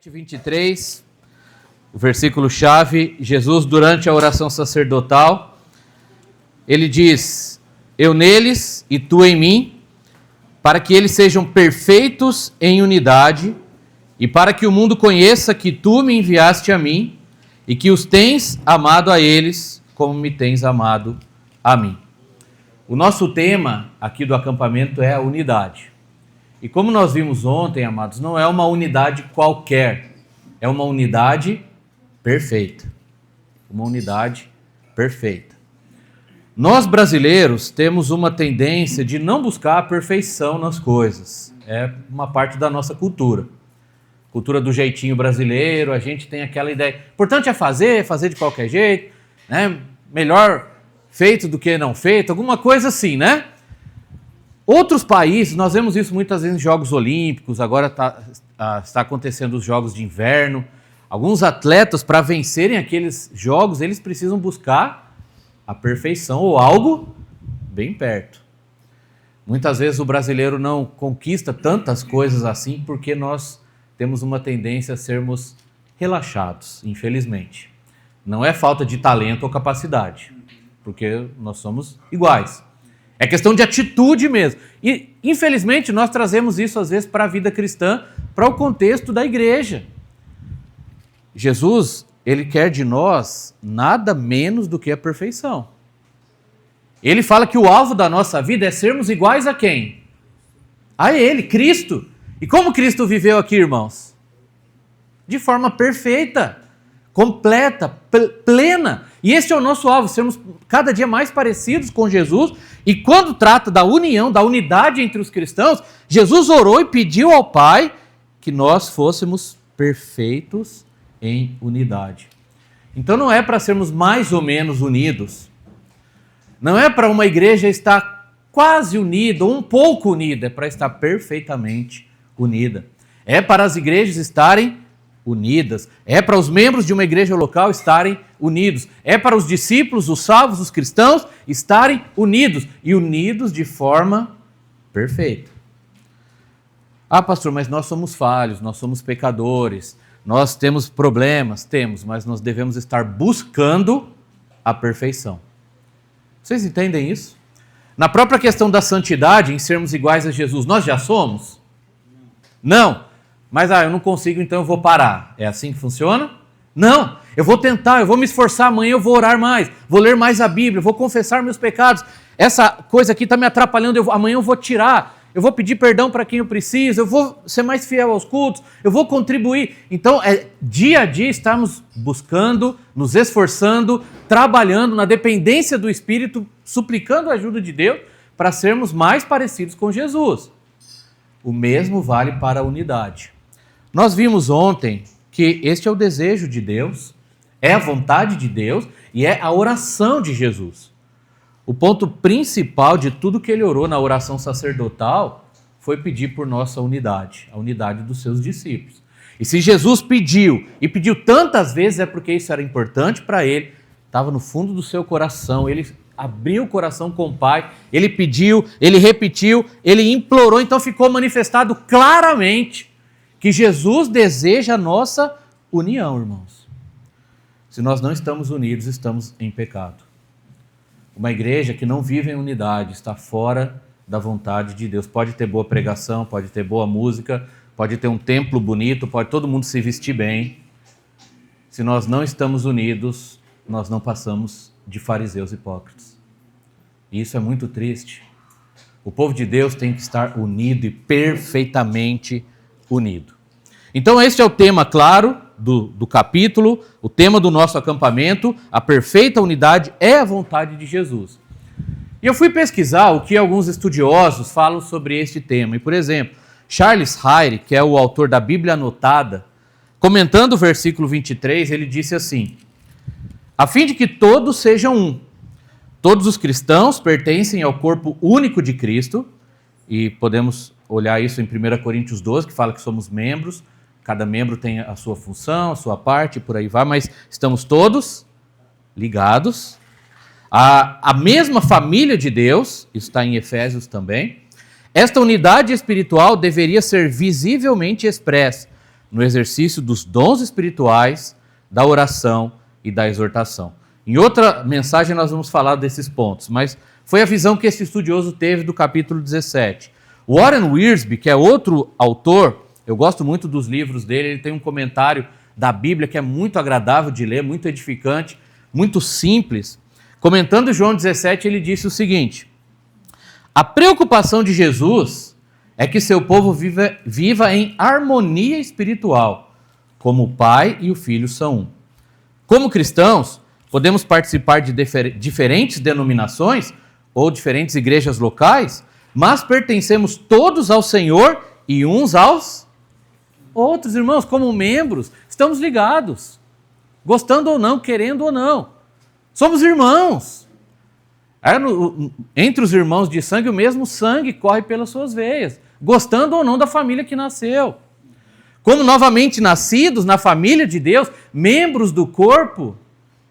23, o versículo-chave, Jesus durante a oração sacerdotal, ele diz: eu neles e tu em mim, para que eles sejam perfeitos em unidade e para que o mundo conheça que tu me enviaste a mim e que os tens amado a eles como me tens amado a mim. O nosso tema aqui do acampamento é a unidade. E como nós vimos ontem, amados, não é uma unidade qualquer, é uma unidade perfeita. Uma unidade perfeita. Nós brasileiros temos uma tendência de não buscar a perfeição nas coisas. É uma parte da nossa cultura. Cultura do jeitinho brasileiro, a gente tem aquela ideia. Importante é fazer de qualquer jeito, né? Melhor feito do que não feito, alguma coisa assim, né? Outros países, nós vemos isso muitas vezes em Jogos Olímpicos, agora está acontecendo os Jogos de Inverno. Alguns atletas, para vencerem aqueles jogos, eles precisam buscar a perfeição ou algo bem perto. Muitas vezes o brasileiro não conquista tantas coisas assim porque nós temos uma tendência a sermos relaxados, infelizmente. Não é falta de talento ou capacidade, porque nós somos iguais. É questão de atitude mesmo. E, infelizmente, nós trazemos isso, às vezes, para a vida cristã, para o contexto da igreja. Jesus, ele quer de nós nada menos do que a perfeição. Ele fala que o alvo da nossa vida é sermos iguais a quem? A Ele, Cristo. E como Cristo viveu aqui, irmãos? De forma perfeita, completa, plena. E esse é o nosso alvo, sermos cada dia mais parecidos com Jesus. E quando trata da união, da unidade entre os cristãos, Jesus orou e pediu ao Pai que nós fôssemos perfeitos em unidade. Então não é para sermos mais ou menos unidos. Não é para uma igreja estar quase unida, ou um pouco unida, é para estar perfeitamente unida. É para as igrejas estarem unidas. É para os membros de uma igreja local estarem unidos. É para os discípulos, os salvos, os cristãos estarem unidos. E unidos de forma perfeita. Ah, pastor, mas nós somos falhos, nós somos pecadores, nós temos problemas, temos, mas nós devemos estar buscando a perfeição. Vocês entendem isso? Na própria questão da santidade, em sermos iguais a Jesus, nós já somos? Não. Mas eu não consigo, então eu vou parar. É assim que funciona? Não. Eu vou tentar, eu vou me esforçar, amanhã eu vou orar mais, vou ler mais a Bíblia, vou confessar meus pecados. Essa coisa aqui está me atrapalhando, amanhã eu vou tirar. Eu vou pedir perdão para quem eu preciso, eu vou ser mais fiel aos cultos, eu vou contribuir. Então, dia a dia estamos buscando, nos esforçando, trabalhando na dependência do Espírito, suplicando a ajuda de Deus para sermos mais parecidos com Jesus. O mesmo vale para a unidade. Nós vimos ontem que este é o desejo de Deus, é a vontade de Deus e é a oração de Jesus. O ponto principal de tudo que ele orou na oração sacerdotal foi pedir por nossa unidade, a unidade dos seus discípulos. E se Jesus pediu, e pediu tantas vezes, é porque isso era importante para ele, estava no fundo do seu coração, ele abriu o coração com o Pai, ele pediu, ele repetiu, ele implorou, então ficou manifestado claramente que Jesus deseja a nossa união, irmãos. Se nós não estamos unidos, estamos em pecado. Uma igreja que não vive em unidade está fora da vontade de Deus. Pode ter boa pregação, pode ter boa música, pode ter um templo bonito, pode todo mundo se vestir bem. Se nós não estamos unidos, nós não passamos de fariseus hipócritas. E isso é muito triste. O povo de Deus tem que estar unido e perfeitamente unido. Então este é o tema claro do capítulo, o tema do nosso acampamento, a perfeita unidade é a vontade de Jesus. E eu fui pesquisar o que alguns estudiosos falam sobre este tema. E, por exemplo, Charles Hayre, que é o autor da Bíblia Anotada, comentando o versículo 23, ele disse assim: a fim de que todos sejam um. Todos os cristãos pertencem ao corpo único de Cristo, e podemos olhar isso em 1 Coríntios 12, que fala que somos membros, cada membro tem a sua função, a sua parte, por aí vai, mas estamos todos ligados. A mesma família de Deus, isso está em Efésios também. Esta unidade espiritual deveria ser visivelmente expressa, no exercício dos dons espirituais, da oração e da exortação. Em outra mensagem nós vamos falar desses pontos, mas foi a visão que esse estudioso teve do capítulo 17. O Warren Wiersbe, que é outro autor, eu gosto muito dos livros dele, ele tem um comentário da Bíblia que é muito agradável de ler, muito edificante, muito simples. Comentando João 17, ele disse o seguinte: a preocupação de Jesus é que seu povo viva em harmonia espiritual, como o Pai e o Filho são um. Como cristãos, podemos participar de diferentes denominações ou diferentes igrejas locais, mas pertencemos todos ao Senhor e uns aos outros. Irmãos, como membros, estamos ligados, gostando ou não, querendo ou não. Somos irmãos. Entre os irmãos de sangue, o mesmo sangue corre pelas suas veias, gostando ou não da família que nasceu. Como novamente nascidos na família de Deus, membros do corpo,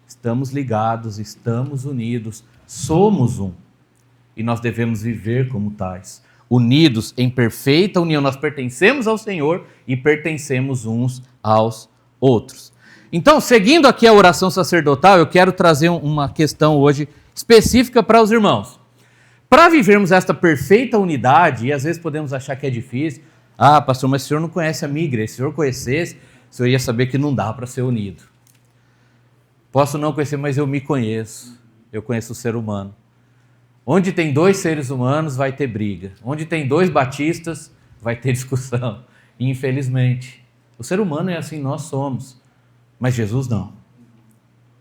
estamos ligados, estamos unidos, somos um. E nós devemos viver como tais, unidos em perfeita união. Nós pertencemos ao Senhor e pertencemos uns aos outros. Então, seguindo aqui a oração sacerdotal, eu quero trazer uma questão hoje específica para os irmãos. Para vivermos esta perfeita unidade, e às vezes podemos achar que é difícil, pastor, mas o senhor não conhece a minha igreja, se o senhor conhecesse, o senhor ia saber que não dá para ser unido. Posso não conhecer, mas eu me conheço, eu conheço o ser humano. Onde tem dois seres humanos, vai ter briga. Onde tem dois batistas, vai ter discussão. E, infelizmente, o ser humano é assim, nós somos. Mas Jesus não.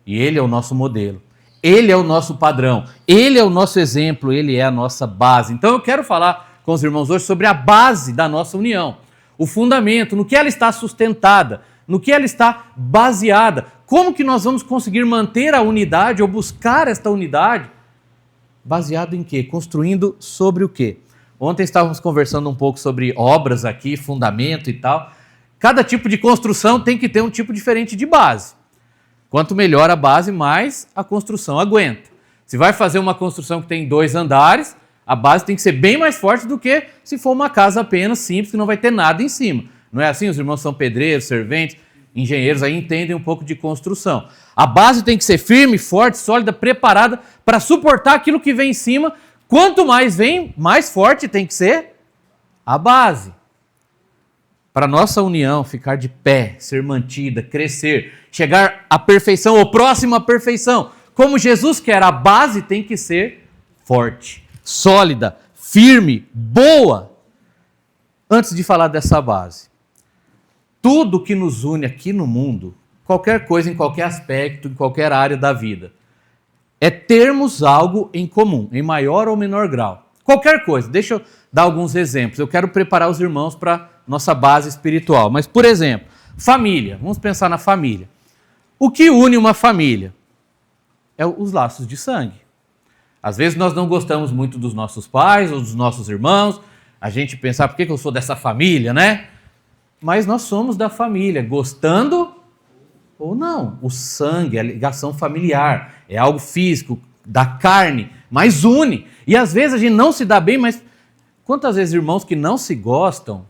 E Ele é o nosso modelo. Ele é o nosso padrão. Ele é o nosso exemplo. Ele é a nossa base. Então eu quero falar com os irmãos hoje sobre a base da nossa união. O fundamento, no que ela está sustentada, no que ela está baseada. Como que nós vamos conseguir manter a unidade ou buscar esta unidade? Baseado em quê? Construindo sobre o quê? Ontem estávamos conversando um pouco sobre obras aqui, fundamento e tal. Cada tipo de construção tem que ter um tipo diferente de base. Quanto melhor a base, mais a construção aguenta. Se vai fazer uma construção que tem 2 andares, a base tem que ser bem mais forte do que se for uma casa apenas simples, que não vai ter nada em cima. Não é assim? Os irmãos são pedreiros, serventes, engenheiros, aí entendem um pouco de construção. A base tem que ser firme, forte, sólida, preparada para suportar aquilo que vem em cima. Quanto mais vem, mais forte tem que ser a base. Para nossa união ficar de pé, ser mantida, crescer, chegar à perfeição ou próximo à perfeição, como Jesus quer, a base tem que ser forte, sólida, firme, boa. Antes de falar dessa base, tudo que nos une aqui no mundo, qualquer coisa, em qualquer aspecto, em qualquer área da vida, é termos algo em comum, em maior ou menor grau. Qualquer coisa. Deixa eu dar alguns exemplos. Eu quero preparar os irmãos para nossa base espiritual. Mas, por exemplo, família. Vamos pensar na família. O que une uma família? É os laços de sangue. Às vezes nós não gostamos muito dos nossos pais ou dos nossos irmãos. A gente pensa, por que eu sou dessa família, né? Mas nós somos da família, gostando ou não. O sangue, a ligação familiar, é algo físico, da carne, mas une. E às vezes a gente não se dá bem, mas quantas vezes irmãos que não se gostam,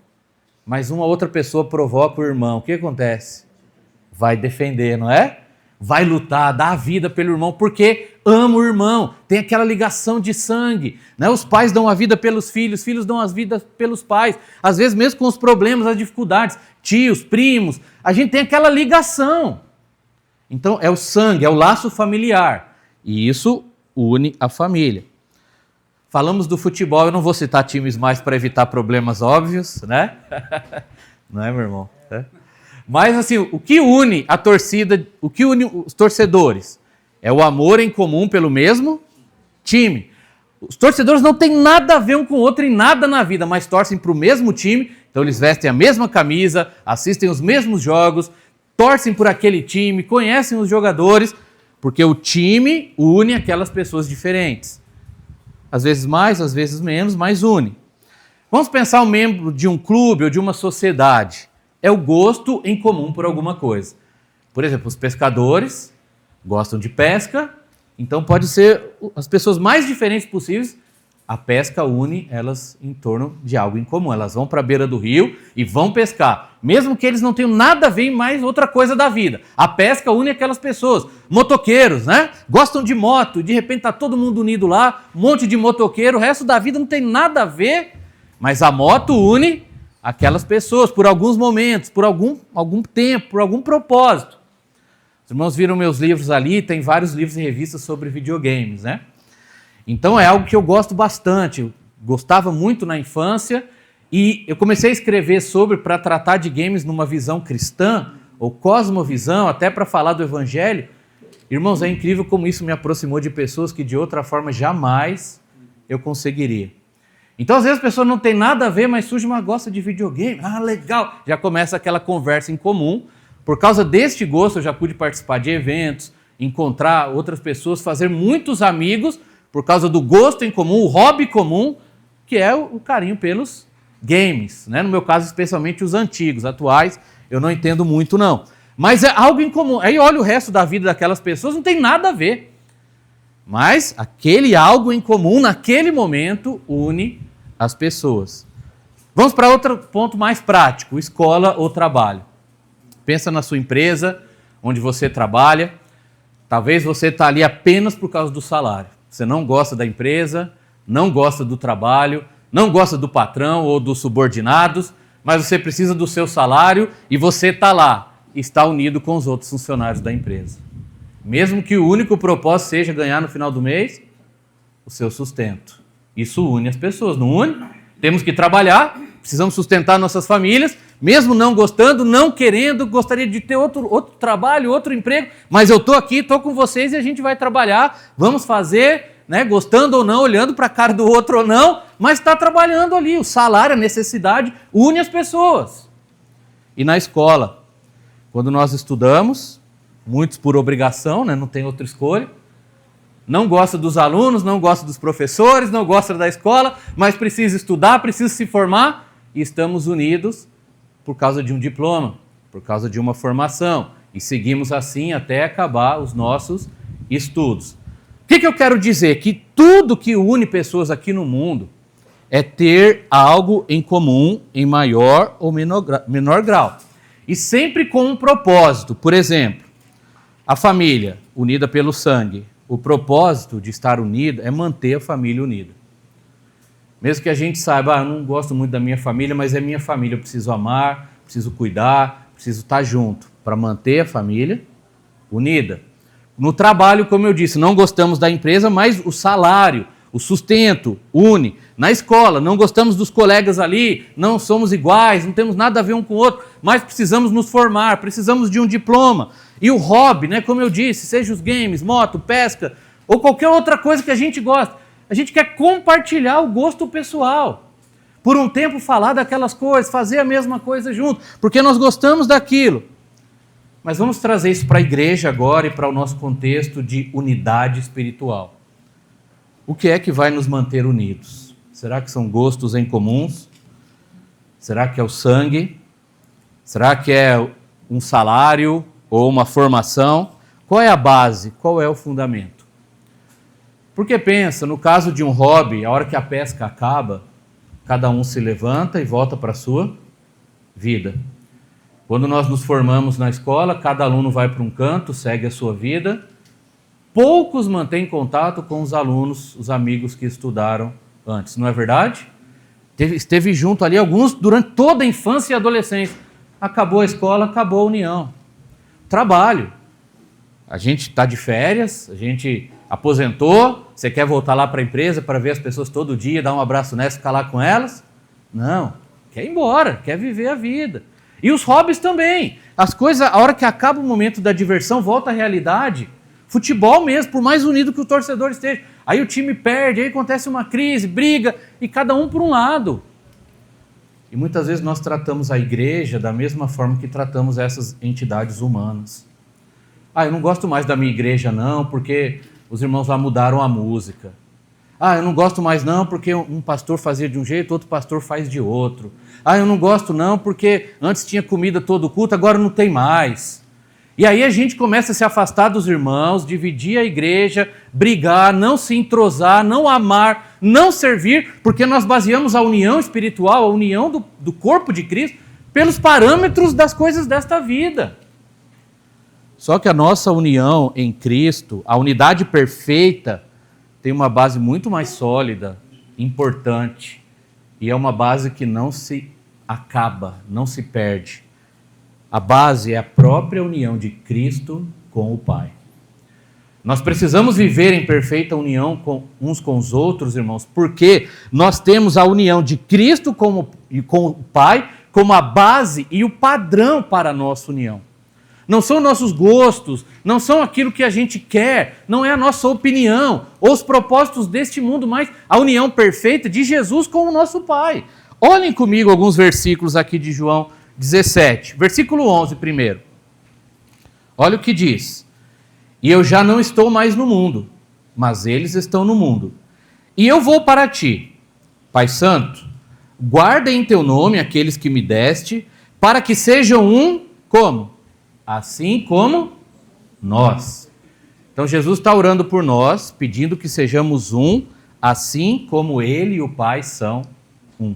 mas uma outra pessoa provoca o irmão, o que acontece? Vai defender, não é? Vai lutar, dá a vida pelo irmão, porque ama o irmão, tem aquela ligação de sangue, né? Os pais dão a vida pelos filhos, filhos dão as vidas pelos pais, às vezes mesmo com os problemas, as dificuldades, tios, primos, a gente tem aquela ligação. Então é o sangue, é o laço familiar, e isso une a família. Falamos do futebol, eu não vou citar times mais para evitar problemas óbvios, né? Não é, meu irmão? É. Mas assim, o que une a torcida, o que une os torcedores é o amor em comum pelo mesmo time. Os torcedores não têm nada a ver um com o outro em nada na vida, mas torcem para o mesmo time, então eles vestem a mesma camisa, assistem os mesmos jogos, torcem por aquele time, conhecem os jogadores, porque o time une aquelas pessoas diferentes. Às vezes mais, às vezes menos, mas une. Vamos pensar um membro de um clube ou de uma sociedade. É o gosto em comum por alguma coisa. Por exemplo, os pescadores gostam de pesca, então pode ser as pessoas mais diferentes possíveis A pesca une elas em torno de algo em comum. Elas vão para a beira do rio e vão pescar. Mesmo que eles não tenham nada a ver em mais outra coisa da vida. A pesca une aquelas pessoas. Motoqueiros, né? Gostam de moto. De repente está todo mundo unido lá. Um monte de motoqueiro. O resto da vida não tem nada a ver. Mas a moto une aquelas pessoas por alguns momentos, por algum tempo, por algum propósito. Os irmãos viram meus livros ali. Tem vários livros e revistas sobre videogames, né? Então é algo que eu gosto bastante, eu gostava muito na infância e eu comecei a escrever sobre para tratar de games numa visão cristã ou cosmovisão, até para falar do evangelho. Irmãos, é incrível como isso me aproximou de pessoas que de outra forma jamais eu conseguiria. Então às vezes a pessoa não tem nada a ver, mas surge uma gosta de videogame, legal, já começa aquela conversa em comum. Por causa deste gosto eu já pude participar de eventos, encontrar outras pessoas, fazer muitos amigos, por causa do gosto em comum, o hobby comum, que é o carinho pelos games, né? No meu caso, especialmente os antigos, atuais, eu não entendo muito não. Mas é algo em comum. Aí olha o resto da vida daquelas pessoas, não tem nada a ver. Mas aquele algo em comum, naquele momento, une as pessoas. Vamos para outro ponto mais prático, escola ou trabalho. Pensa na sua empresa, onde você trabalha. Talvez você está ali apenas por causa do salário. Você não gosta da empresa, não gosta do trabalho, não gosta do patrão ou dos subordinados, mas você precisa do seu salário e você está lá, está unido com os outros funcionários da empresa. Mesmo que o único propósito seja ganhar no final do mês o seu sustento. Isso une as pessoas, não une? Temos que trabalhar, precisamos sustentar nossas famílias, mesmo não gostando, não querendo, gostaria de ter outro trabalho, outro emprego, mas eu estou aqui, estou com vocês e a gente vai trabalhar, vamos fazer, né, gostando ou não, olhando para a cara do outro ou não, mas está trabalhando ali. O salário, a necessidade, une as pessoas. E na escola, quando nós estudamos, muitos por obrigação, né, não tem outra escolha, não gosta dos alunos, não gosta dos professores, não gosta da escola, mas precisa estudar, precisa se formar, e estamos unidos por causa de um diploma, por causa de uma formação, e seguimos assim até acabar os nossos estudos. O que eu quero dizer? Que tudo que une pessoas aqui no mundo é ter algo em comum em maior ou menor grau. E sempre com um propósito. Por exemplo, a família unida pelo sangue. O propósito de estar unido é manter a família unida. Mesmo que a gente saiba, eu não gosto muito da minha família, mas é minha família, eu preciso amar, preciso cuidar, preciso estar junto para manter a família unida. No trabalho, como eu disse, não gostamos da empresa, mas o salário, o sustento une. Na escola, não gostamos dos colegas ali, não somos iguais, não temos nada a ver um com o outro, mas precisamos nos formar, precisamos de um diploma. E o hobby, né, como eu disse, seja os games, moto, pesca, ou qualquer outra coisa que a gente gosta. A gente quer compartilhar o gosto pessoal. Por um tempo falar daquelas coisas, fazer a mesma coisa junto, porque nós gostamos daquilo. Mas vamos trazer isso para a igreja agora e para o nosso contexto de unidade espiritual. O que é que vai nos manter unidos? Será que são gostos em comuns? Será que é o sangue? Será que é um salário ou uma formação? Qual é a base? Qual é o fundamento? Porque pensa, no caso de um hobby, a hora que a pesca acaba, cada um se levanta e volta para a sua vida. Quando nós nos formamos na escola, cada aluno vai para um canto, segue a sua vida. Poucos mantêm contato com os alunos, os amigos que estudaram antes, não é verdade? Esteve junto ali alguns durante toda a infância e adolescência. Acabou a escola, acabou a união. Trabalho. A gente está de férias, a gente aposentou, você quer voltar lá para a empresa para ver as pessoas todo dia, dar um abraço nessa, ficar lá com elas? Não, quer ir embora, quer viver a vida. E os hobbies também. As coisas, a hora que acaba o momento da diversão, volta à realidade. Futebol mesmo, por mais unido que o torcedor esteja. Aí o time perde, aí acontece uma crise, briga, e cada um por um lado. E muitas vezes nós tratamos a igreja da mesma forma que tratamos essas entidades humanas. Eu não gosto mais da minha igreja não, porque os irmãos lá mudaram a música. Eu não gosto mais não, porque um pastor fazia de um jeito, outro pastor faz de outro. Eu não gosto não, porque antes tinha comida todo culto, agora não tem mais. E aí a gente começa a se afastar dos irmãos, dividir a igreja, brigar, não se entrosar, não amar não servir, porque nós baseamos a união espiritual, a união do corpo de Cristo, pelos parâmetros das coisas desta vida. Só que a nossa união em Cristo, a unidade perfeita, tem uma base muito mais sólida, importante, e é uma base que não se acaba, não se perde. A base é a própria união de Cristo com o Pai. Nós precisamos viver em perfeita união uns com os outros, irmãos, porque nós temos a união de Cristo com o Pai como a base e o padrão para a nossa união. Não são nossos gostos, não são aquilo que a gente quer, não é a nossa opinião ou os propósitos deste mundo, mas a união perfeita de Jesus com o nosso Pai. Olhem comigo alguns versículos aqui de João 17, versículo 11 primeiro. Olha o que diz. E eu já não estou mais no mundo, mas eles estão no mundo. E eu vou para ti, Pai Santo, guarda em teu nome aqueles que me deste, para que sejam um, como? Assim como nós. Então Jesus está orando por nós, pedindo que sejamos um, assim como Ele e o Pai são um.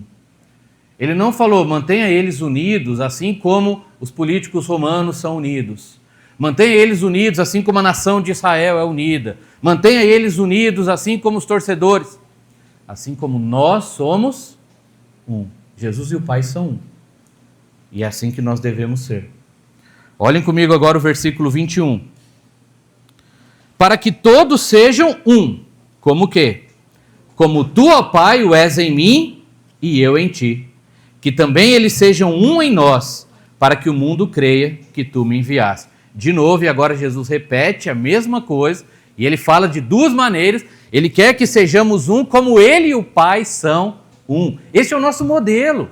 Ele não falou, mantenha eles unidos, assim como os políticos romanos são unidos. Mantenha eles unidos, assim como a nação de Israel é unida. Mantenha eles unidos, assim como os torcedores. Assim como nós somos um. Jesus e o Pai são um. E é assim que nós devemos ser. Olhem comigo agora o versículo 21. Para que todos sejam um. Como o quê? Como tu, ó Pai, o és em mim e eu em ti. Que também eles sejam um em nós, para que o mundo creia que tu me enviaste. De novo, e agora Jesus repete a mesma coisa, e ele fala de duas maneiras. Ele quer que sejamos um como ele e o Pai são um. Este é o nosso modelo.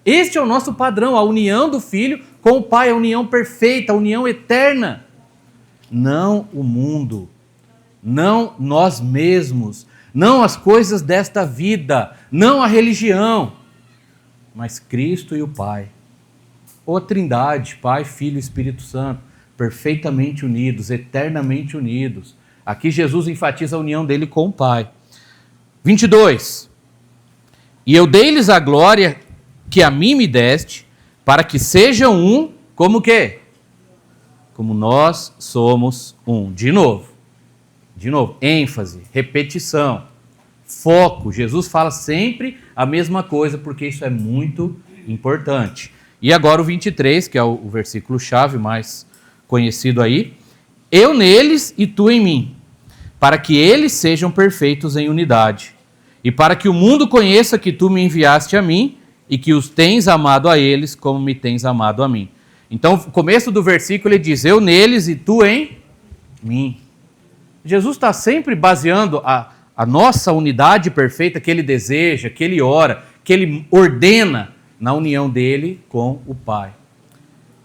Este é o nosso padrão, a união do Filho com o Pai, a união perfeita, a união eterna. Não o mundo, não nós mesmos, não as coisas desta vida, não a religião, mas Cristo e o Pai. Ou a Trindade, Pai, Filho e Espírito Santo, perfeitamente unidos, eternamente unidos. Aqui Jesus enfatiza a união dele com o Pai. 22. E eu dei-lhes a glória que a mim me deste, para que sejam um, como o quê? Como nós somos um. De novo, ênfase, repetição, foco. Jesus fala sempre a mesma coisa, porque isso é muito importante. E agora o 23, que é o versículo-chave mais conhecido aí. Eu neles e tu em mim, para que eles sejam perfeitos em unidade, e para que o mundo conheça que tu me enviaste a mim, e que os tens amado a eles como me tens amado a mim. Então, o começo do versículo ele diz, eu neles e tu em mim. Jesus está sempre baseando a nossa unidade perfeita que ele deseja, que ele ora, que ele ordena na união dele com o Pai.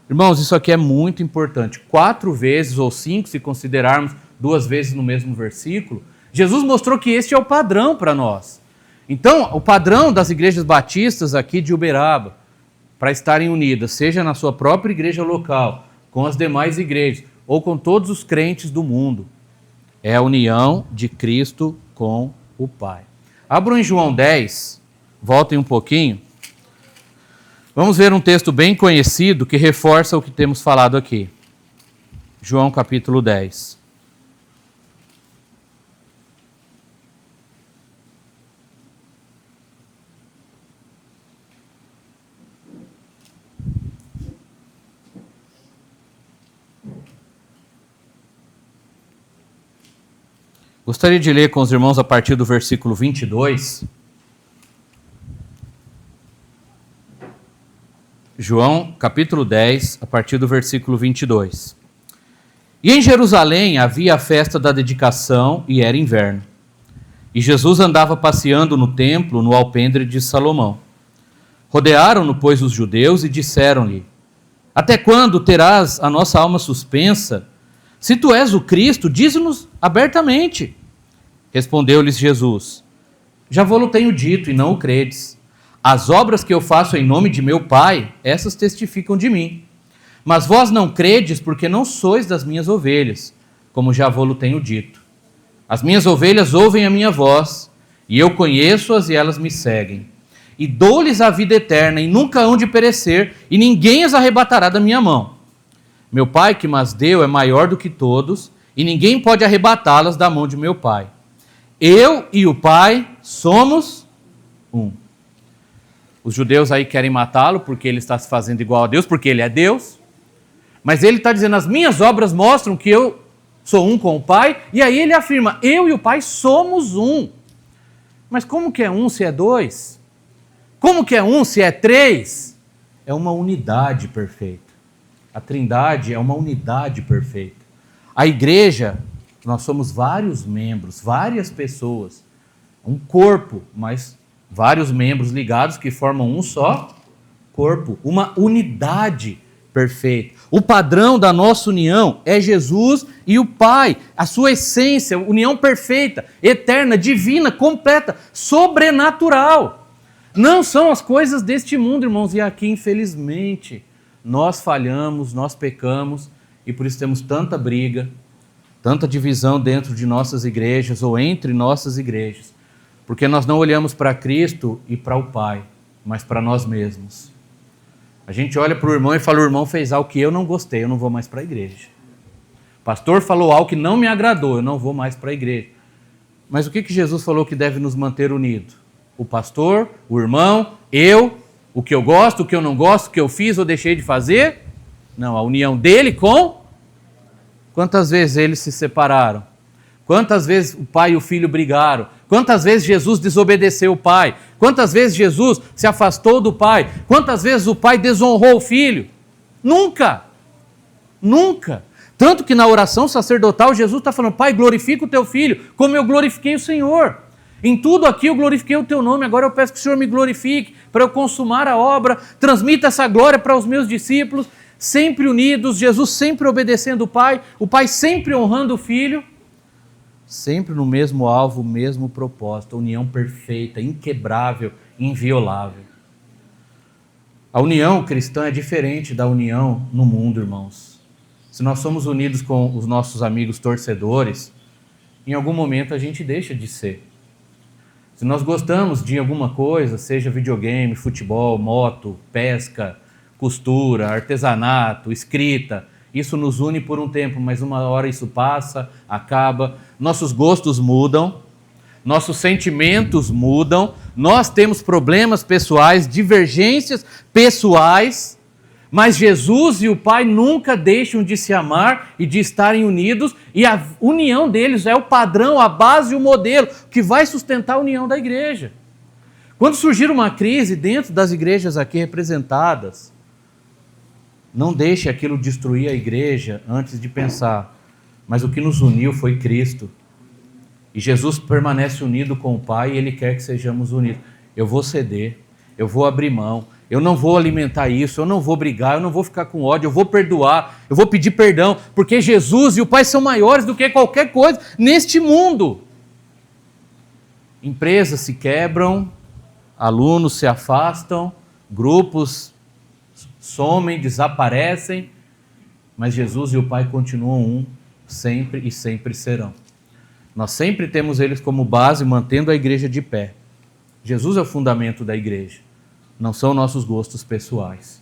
Irmãos, isso aqui é muito importante. 4 vezes ou 5, se considerarmos 2 vezes no mesmo versículo, Jesus mostrou que este é o padrão para nós. Então, o padrão das igrejas batistas aqui de Uberaba, para estarem unidas, seja na sua própria igreja local, com as demais igrejas, ou com todos os crentes do mundo, é a união de Cristo com o Pai. Abram em João 10, voltem um pouquinho. Vamos ver um texto bem conhecido que reforça o que temos falado aqui. João capítulo 10. Gostaria de ler com os irmãos a partir do versículo 22. João, capítulo 10, a partir do versículo 22. E em Jerusalém havia a festa da dedicação e era inverno. E Jesus andava passeando no templo, no alpendre de Salomão. Rodearam-no, pois, os judeus e disseram-lhe, até quando terás a nossa alma suspensa? Se tu és o Cristo, dize-nos abertamente. Respondeu-lhes Jesus, já vou-lo tenho dito e não o credes. As obras que eu faço em nome de meu Pai, essas testificam de mim. Mas vós não credes porque não sois das minhas ovelhas, como já vou-lo tenho dito. As minhas ovelhas ouvem a minha voz, e eu conheço-as e elas me seguem. E dou-lhes a vida eterna, e nunca hão de perecer, e ninguém as arrebatará da minha mão. Meu Pai que mas deu é maior do que todos, e ninguém pode arrebatá-las da mão de meu Pai. Eu e o Pai somos um. Os judeus aí querem matá-lo porque ele está se fazendo igual a Deus, porque ele é Deus. Mas ele está dizendo, as minhas obras mostram que eu sou um com o Pai. E aí ele afirma, eu e o Pai somos um. Mas como que é um se é dois? Como que é um se é três? É uma unidade perfeita. A Trindade é uma unidade perfeita. A igreja, nós somos vários membros, várias pessoas. Um corpo, mas vários membros ligados que formam um só corpo. Uma unidade perfeita. O padrão da nossa união é Jesus e o Pai. A sua essência, união perfeita, eterna, divina, completa, sobrenatural. Não são as coisas deste mundo, irmãos. E aqui, infelizmente, nós falhamos, nós pecamos e por isso temos tanta briga, tanta divisão dentro de nossas igrejas ou entre nossas igrejas. Porque nós não olhamos para Cristo e para o Pai, mas para nós mesmos. A gente olha para o irmão e fala, o irmão fez algo que eu não gostei, eu não vou mais para a igreja. O pastor falou algo que não me agradou, eu não vou mais para a igreja. Mas o que Jesus falou que deve nos manter unidos? O pastor, o irmão, eu, o que eu gosto, o que eu não gosto, o que eu fiz ou deixei de fazer? Não, a união dele com... Quantas vezes eles se separaram? Quantas vezes o pai e o filho brigaram? Quantas vezes Jesus desobedeceu o pai? Quantas vezes Jesus se afastou do pai? Quantas vezes o pai desonrou o filho? Nunca! Nunca! Tanto que na oração sacerdotal Jesus está falando, Pai, glorifica o teu filho, como eu glorifiquei o Senhor. Em tudo aqui eu glorifiquei o teu nome, agora eu peço que o Senhor me glorifique, para eu consumar a obra, transmita essa glória para os meus discípulos, sempre unidos, Jesus sempre obedecendo o Pai sempre honrando o Filho, sempre no mesmo alvo, mesmo propósito, união perfeita, inquebrável, inviolável. A união cristã é diferente da união no mundo, irmãos. Se nós somos unidos com os nossos amigos torcedores, em algum momento a gente deixa de ser. Se nós gostamos de alguma coisa, seja videogame, futebol, moto, pesca, costura, artesanato, escrita, isso nos une por um tempo, mas uma hora isso passa, acaba, nossos gostos mudam, nossos sentimentos mudam, nós temos problemas pessoais, divergências pessoais, mas Jesus e o Pai nunca deixam de se amar e de estarem unidos, e a união deles é o padrão, a base e o modelo que vai sustentar a união da igreja. Quando surgir uma crise dentro das igrejas aqui representadas, não deixe aquilo destruir a igreja antes de pensar, mas o que nos uniu foi Cristo. E Jesus permanece unido com o Pai e Ele quer que sejamos unidos. Eu vou ceder, eu vou abrir mão, eu não vou alimentar isso, eu não vou brigar, eu não vou ficar com ódio, eu vou perdoar, eu vou pedir perdão, porque Jesus e o Pai são maiores do que qualquer coisa neste mundo. Empresas se quebram, alunos se afastam, grupos somem, desaparecem, mas Jesus e o Pai continuam um, sempre e sempre serão. Nós sempre temos eles como base, mantendo a igreja de pé. Jesus é o fundamento da igreja, não são nossos gostos pessoais.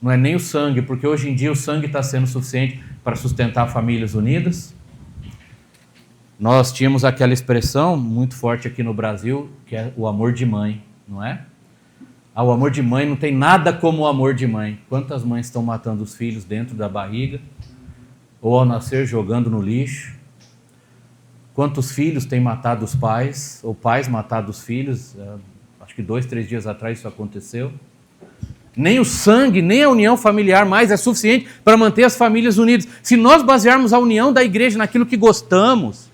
Não é nem o sangue, porque hoje em dia o sangue está sendo suficiente para sustentar famílias unidas. Nós tínhamos aquela expressão muito forte aqui no Brasil, que é o amor de mãe, não é? O amor de mãe não tem nada como o amor de mãe. Quantas mães estão matando os filhos dentro da barriga, ou ao nascer jogando no lixo? Quantos filhos têm matado os pais, ou pais matado os filhos? Acho que 2, 3 dias atrás isso aconteceu. Nem o sangue, nem a união familiar mais é suficiente para manter as famílias unidas. Se nós basearmos a união da igreja naquilo que gostamos,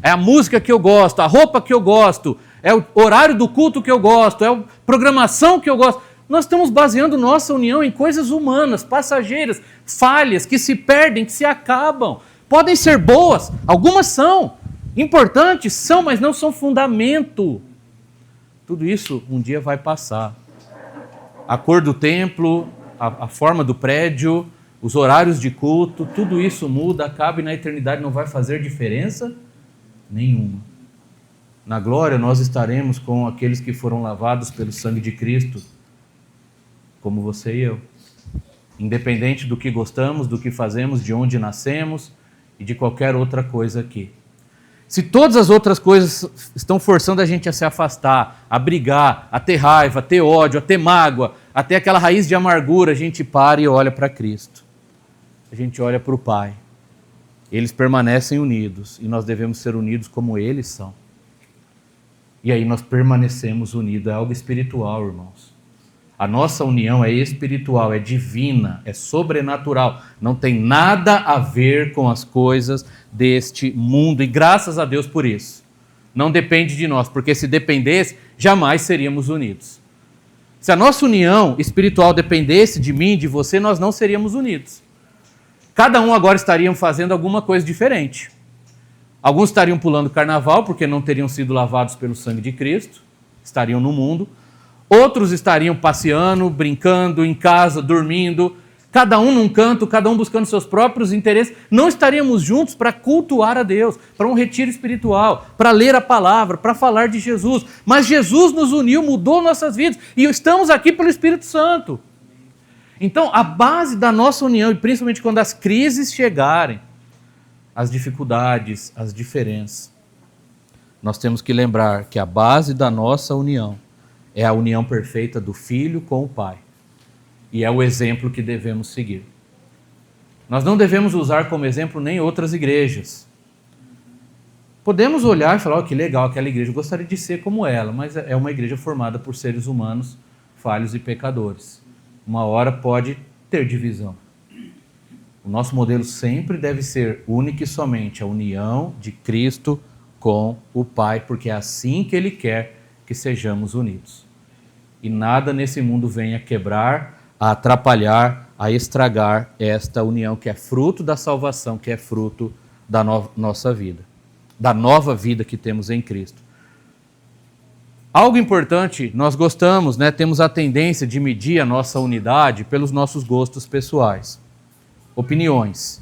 é a música que eu gosto, a roupa que eu gosto, é o horário do culto que eu gosto, é a programação que eu gosto, nós estamos baseando nossa união em coisas humanas, passageiras, falhas, que se perdem, que se acabam. Podem ser boas, algumas são, importantes são, mas não são fundamento. Tudo isso um dia vai passar. A cor do templo, a forma do prédio, os horários de culto, tudo isso muda, acaba e na eternidade não vai fazer diferença nenhuma. Na glória nós estaremos com aqueles que foram lavados pelo sangue de Cristo, como você e eu. Independente do que gostamos, do que fazemos, de onde nascemos e de qualquer outra coisa aqui. Se todas as outras coisas estão forçando a gente a se afastar, a brigar, a ter raiva, a ter ódio, a ter mágoa, a ter aquela raiz de amargura, a gente para e olha para Cristo. A gente olha para o Pai. Eles permanecem unidos e nós devemos ser unidos como eles são. E aí nós permanecemos unidos. É algo espiritual, irmãos. A nossa união é espiritual, é divina, é sobrenatural. Não tem nada a ver com as coisas deste mundo. E graças a Deus por isso. Não depende de nós, porque se dependesse, jamais seríamos unidos. Se a nossa união espiritual dependesse de mim, de você, nós não seríamos unidos. Cada um agora estaria fazendo alguma coisa diferente. Alguns estariam pulando carnaval, porque não teriam sido lavados pelo sangue de Cristo. Estariam no mundo. Outros estariam passeando, brincando, em casa, dormindo, cada um num canto, cada um buscando seus próprios interesses. Não estaríamos juntos para cultuar a Deus, para um retiro espiritual, para ler a palavra, para falar de Jesus. Mas Jesus nos uniu, mudou nossas vidas e estamos aqui pelo Espírito Santo. Então, a base da nossa união, e principalmente quando as crises chegarem, as dificuldades, as diferenças, nós temos que lembrar que a base da nossa união é a união perfeita do Filho com o Pai. E é o exemplo que devemos seguir. Nós não devemos usar como exemplo nem outras igrejas. Podemos olhar e falar, que legal aquela igreja, eu gostaria de ser como ela, mas é uma igreja formada por seres humanos falhos e pecadores. Uma hora pode ter divisão. O nosso modelo sempre deve ser único e somente a união de Cristo com o Pai, porque é assim que Ele quer que sejamos unidos. E nada nesse mundo venha quebrar, a atrapalhar, a estragar esta união que é fruto da salvação, que é fruto da nossa vida, da nova vida que temos em Cristo. Algo importante, nós gostamos, temos a tendência de medir a nossa unidade pelos nossos gostos pessoais. Opiniões,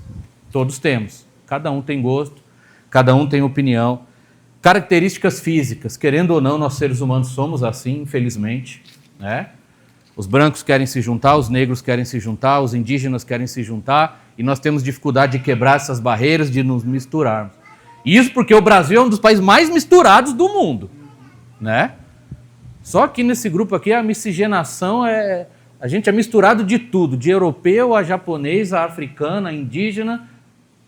todos temos, cada um tem gosto, cada um tem opinião. Características físicas, querendo ou não, nós seres humanos somos assim, infelizmente, Os brancos querem se juntar, os negros querem se juntar, os indígenas querem se juntar, e nós temos dificuldade de quebrar essas barreiras, de nos misturarmos. Isso porque o Brasil é um dos países mais misturados do mundo, Só que nesse grupo aqui a miscigenação a gente é misturado de tudo, de europeu a japonês, a africano, a indígena,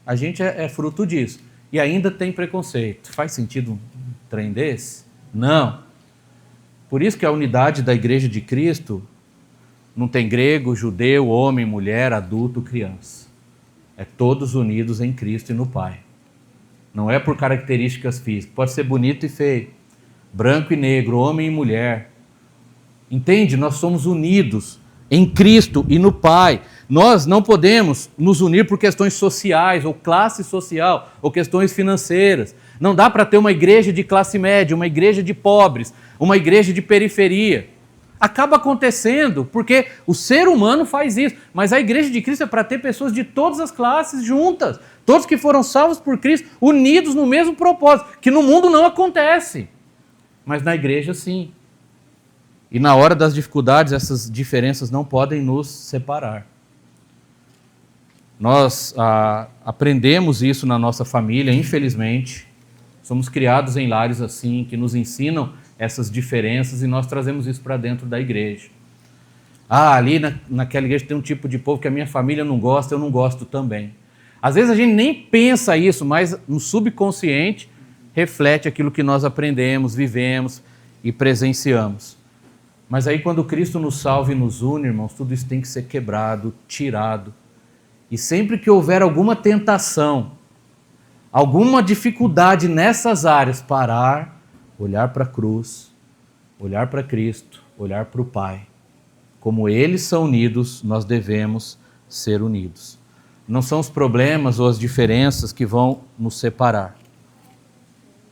a gente é fruto disso. E ainda tem preconceito. Faz sentido um trem desse? Não. Por isso que a unidade da Igreja de Cristo não tem grego, judeu, homem, mulher, adulto, criança. É todos unidos em Cristo e no Pai. Não é por características físicas. Pode ser bonito e feio, branco e negro, homem e mulher. Entende? Nós somos unidos em Cristo e no Pai. Nós não podemos nos unir por questões sociais, ou classe social, ou questões financeiras. Não dá para ter uma igreja de classe média, uma igreja de pobres, uma igreja de periferia. Acaba acontecendo porque o ser humano faz isso. Mas a igreja de Cristo é para ter pessoas de todas as classes juntas. Todos que foram salvos por Cristo, unidos no mesmo propósito, que no mundo não acontece. Mas na igreja sim. E na hora das dificuldades, essas diferenças não podem nos separar. Nós aprendemos isso na nossa família, infelizmente. Somos criados em lares assim, que nos ensinam essas diferenças e nós trazemos isso para dentro da igreja. Ali naquela igreja tem um tipo de povo que a minha família não gosta, eu não gosto também. Às vezes a gente nem pensa isso, mas no subconsciente reflete aquilo que nós aprendemos, vivemos e presenciamos. Mas aí quando Cristo nos salva e nos une, irmãos, tudo isso tem que ser quebrado, tirado. E sempre que houver alguma tentação, alguma dificuldade nessas áreas, parar, olhar para a cruz, olhar para Cristo, olhar para o Pai. Como eles são unidos, nós devemos ser unidos. Não são os problemas ou as diferenças que vão nos separar,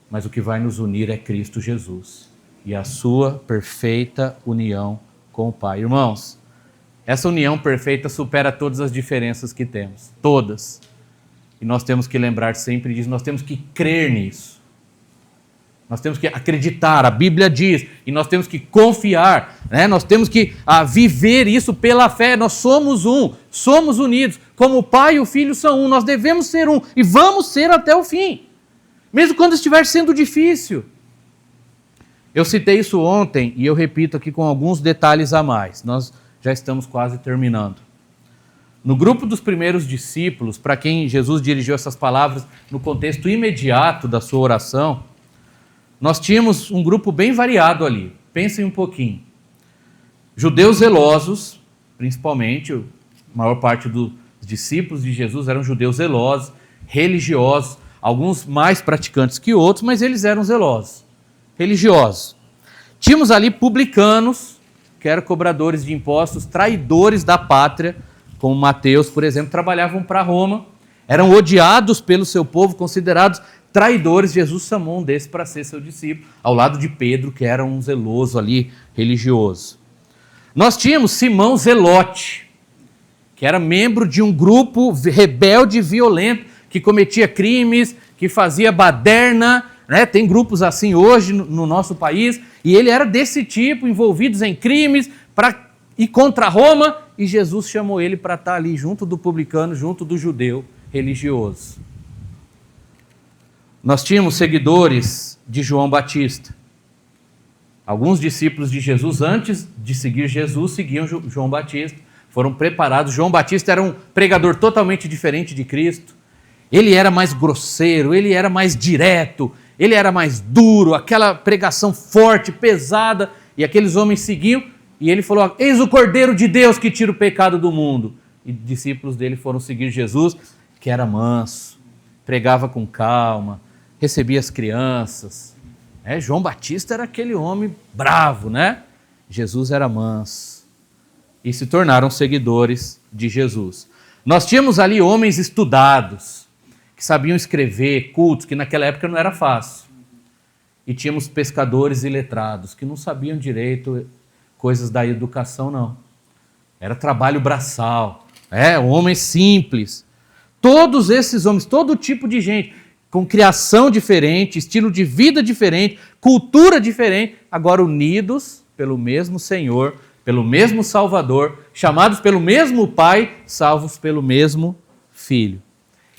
mas o que vai nos unir é Cristo Jesus e a sua perfeita união com o Pai. Irmãos, essa união perfeita supera todas as diferenças que temos, todas. E nós temos que lembrar sempre disso, nós temos que crer nisso. Nós temos que acreditar, a Bíblia diz, e nós temos que confiar, né? Nós temos que viver isso pela fé. Nós somos um, somos unidos, como o Pai e o Filho são um, nós devemos ser um, e vamos ser até o fim, mesmo quando estiver sendo difícil. Eu citei isso ontem, e eu repito aqui com alguns detalhes a mais, nós já estamos quase terminando. No grupo dos primeiros discípulos, para quem Jesus dirigiu essas palavras no contexto imediato da sua oração, nós tínhamos um grupo bem variado ali. Pensem um pouquinho. Judeus zelosos, principalmente, a maior parte dos discípulos de Jesus eram judeus zelosos, religiosos, alguns mais praticantes que outros, mas eles eram zelosos, religiosos. Tínhamos ali publicanos, que eram cobradores de impostos, traidores da pátria, como Mateus, por exemplo, trabalhavam para Roma, eram odiados pelo seu povo, considerados traidores. Jesus chamou um desses para ser seu discípulo, ao lado de Pedro, que era um zeloso ali, religioso. Nós tínhamos Simão Zelote, que era membro de um grupo rebelde e violento, que cometia crimes, que fazia baderna, né? Tem grupos assim hoje no nosso país, e ele era desse tipo, envolvidos em crimes, para ir contra Roma, e Jesus chamou ele para estar ali, junto do publicano, junto do judeu religioso. Nós tínhamos seguidores de João Batista. Alguns discípulos de Jesus, antes de seguir Jesus, seguiam João Batista, foram preparados. João Batista era um pregador totalmente diferente de Cristo. Ele era mais grosseiro, ele era mais direto, ele era mais duro, aquela pregação forte, pesada, e aqueles homens seguiam, e ele falou: eis o Cordeiro de Deus que tira o pecado do mundo. E discípulos dele foram seguir Jesus, que era manso, pregava com calma, recebia as crianças. João Batista era aquele homem bravo, né? Jesus era manso. E se tornaram seguidores de Jesus. Nós tínhamos ali homens estudados, que sabiam escrever, cultos, que naquela época não era fácil. E tínhamos pescadores iletrados, que não sabiam direito coisas da educação, não. Era trabalho braçal, homens simples. Todos esses homens, todo tipo de gente, com criação diferente, estilo de vida diferente, cultura diferente, agora unidos pelo mesmo Senhor, pelo mesmo Salvador, chamados pelo mesmo Pai, salvos pelo mesmo Filho.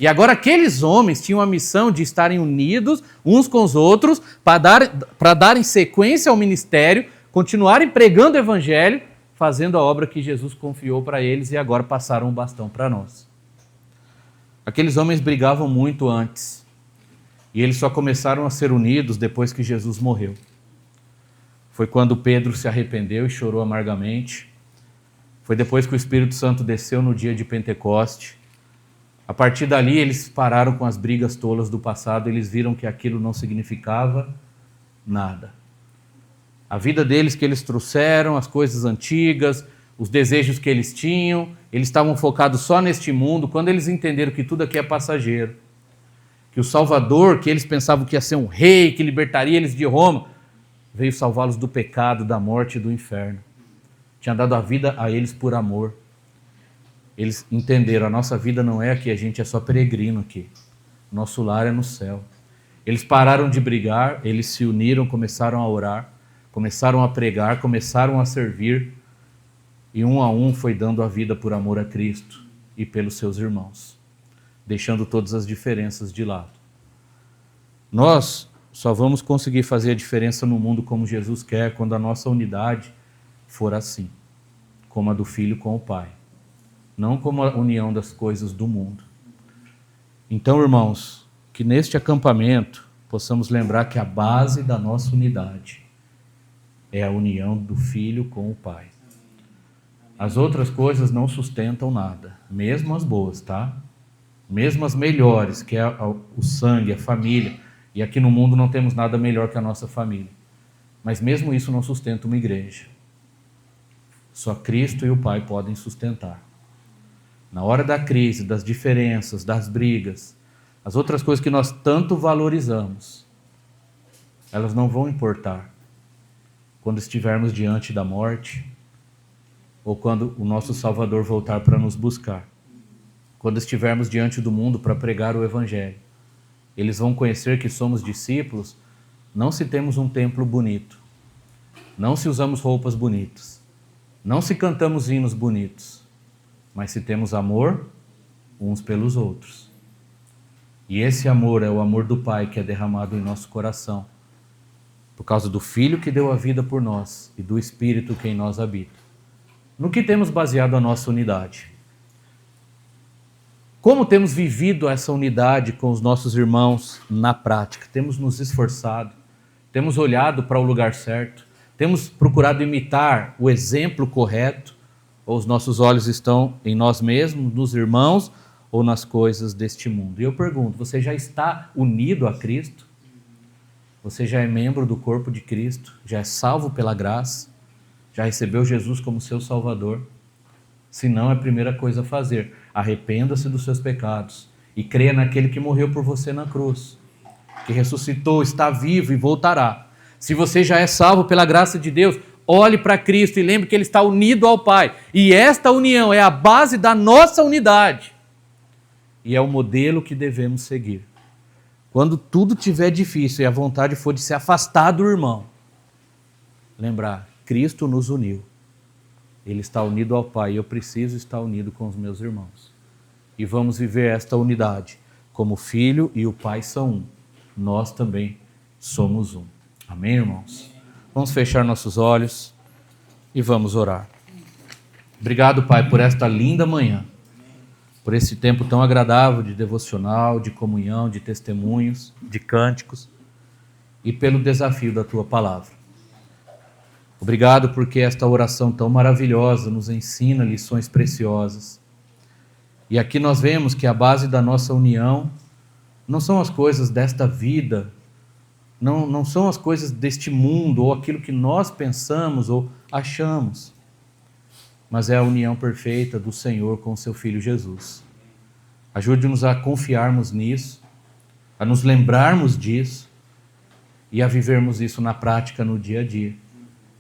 E agora aqueles homens tinham a missão de estarem unidos uns com os outros para darem sequência ao ministério, continuarem pregando o Evangelho, fazendo a obra que Jesus confiou para eles, e agora passaram o bastão para nós. Aqueles homens brigavam muito antes, e eles só começaram a ser unidos depois que Jesus morreu. Foi quando Pedro se arrependeu e chorou amargamente. Foi depois que o Espírito Santo desceu no dia de Pentecoste. A partir dali eles pararam com as brigas tolas do passado, eles viram que aquilo não significava nada. A vida deles que eles trouxeram, as coisas antigas, os desejos que eles tinham, eles estavam focados só neste mundo. Quando eles entenderam que tudo aqui é passageiro, que o Salvador, que eles pensavam que ia ser um rei, que libertaria eles de Roma, veio salvá-los do pecado, da morte e do inferno. Tinha dado a vida a eles por amor. Eles entenderam, a nossa vida não é aqui, a gente é só peregrino aqui. Nosso lar é no céu. Eles pararam de brigar, eles se uniram, começaram a orar, começaram a pregar, começaram a servir, e um a um foi dando a vida por amor a Cristo e pelos seus irmãos, deixando todas as diferenças de lado. Nós só vamos conseguir fazer a diferença no mundo como Jesus quer quando a nossa unidade for assim, como a do Filho com o Pai, não como a união das coisas do mundo. Então, irmãos, que neste acampamento possamos lembrar que a base da nossa unidade é a união do Filho com o Pai. As outras coisas não sustentam nada, mesmo as boas, tá? Mesmo as melhores, que é o sangue, a família. E aqui no mundo não temos nada melhor que a nossa família. Mas mesmo isso não sustenta uma igreja. Só Cristo e o Pai podem sustentar. Na hora da crise, das diferenças, das brigas, as outras coisas que nós tanto valorizamos, elas não vão importar quando estivermos diante da morte ou quando o nosso Salvador voltar para nos buscar. Quando estivermos diante do mundo para pregar o Evangelho, eles vão conhecer que somos discípulos não se temos um templo bonito, não se usamos roupas bonitas, não se cantamos hinos bonitos, mas se temos amor uns pelos outros. E esse amor é o amor do Pai que é derramado em nosso coração, por causa do Filho que deu a vida por nós e do Espírito que em nós habita. No que temos baseado a nossa unidade? Como temos vivido essa unidade com os nossos irmãos na prática? Temos nos esforçado, temos olhado para o lugar certo, temos procurado imitar o exemplo correto, ou os nossos olhos estão em nós mesmos, nos irmãos ou nas coisas deste mundo? E eu pergunto, você já está unido a Cristo? Você já é membro do corpo de Cristo? Já é salvo pela graça? Já recebeu Jesus como seu Salvador? Se não, é a primeira coisa a fazer. Arrependa-se dos seus pecados e creia naquele que morreu por você na cruz, que ressuscitou, está vivo e voltará. Se você já é salvo pela graça de Deus, olhe para Cristo e lembre que Ele está unido ao Pai. E esta união é a base da nossa unidade. E é o modelo que devemos seguir. Quando tudo estiver difícil e a vontade for de se afastar do irmão, lembrar, Cristo nos uniu. Ele está unido ao Pai e eu preciso estar unido com os meus irmãos. E vamos viver esta unidade. Como o Filho e o Pai são um, nós também somos um. Amém, irmãos? Vamos fechar nossos olhos e vamos orar. Obrigado, Pai, por esta linda manhã, por esse tempo tão agradável de devocional, de comunhão, de testemunhos, de cânticos e pelo desafio da Tua palavra. Obrigado porque esta oração tão maravilhosa nos ensina lições preciosas. E aqui nós vemos que a base da nossa união não são as coisas desta vida, não são as coisas deste mundo ou aquilo que nós pensamos ou achamos, mas é a união perfeita do Senhor com o seu Filho Jesus. Ajude-nos a confiarmos nisso, a nos lembrarmos disso e a vivermos isso na prática no dia a dia,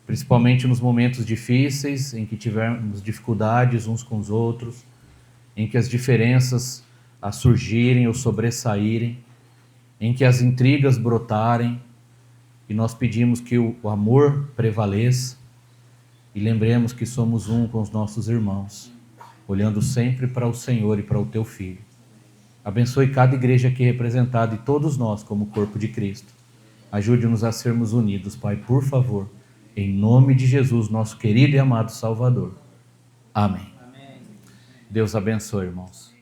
principalmente nos momentos difíceis em que tivermos dificuldades uns com os outros, em que as diferenças surgirem ou sobressaírem, em que as intrigas brotarem, e nós pedimos que o amor prevaleça e lembremos que somos um com os nossos irmãos, olhando sempre para o Senhor e para o Teu Filho. Abençoe cada igreja aqui representada e todos nós como corpo de Cristo. Ajude-nos a sermos unidos, Pai, por favor, em nome de Jesus, nosso querido e amado Salvador. Amém. Deus abençoe, irmãos.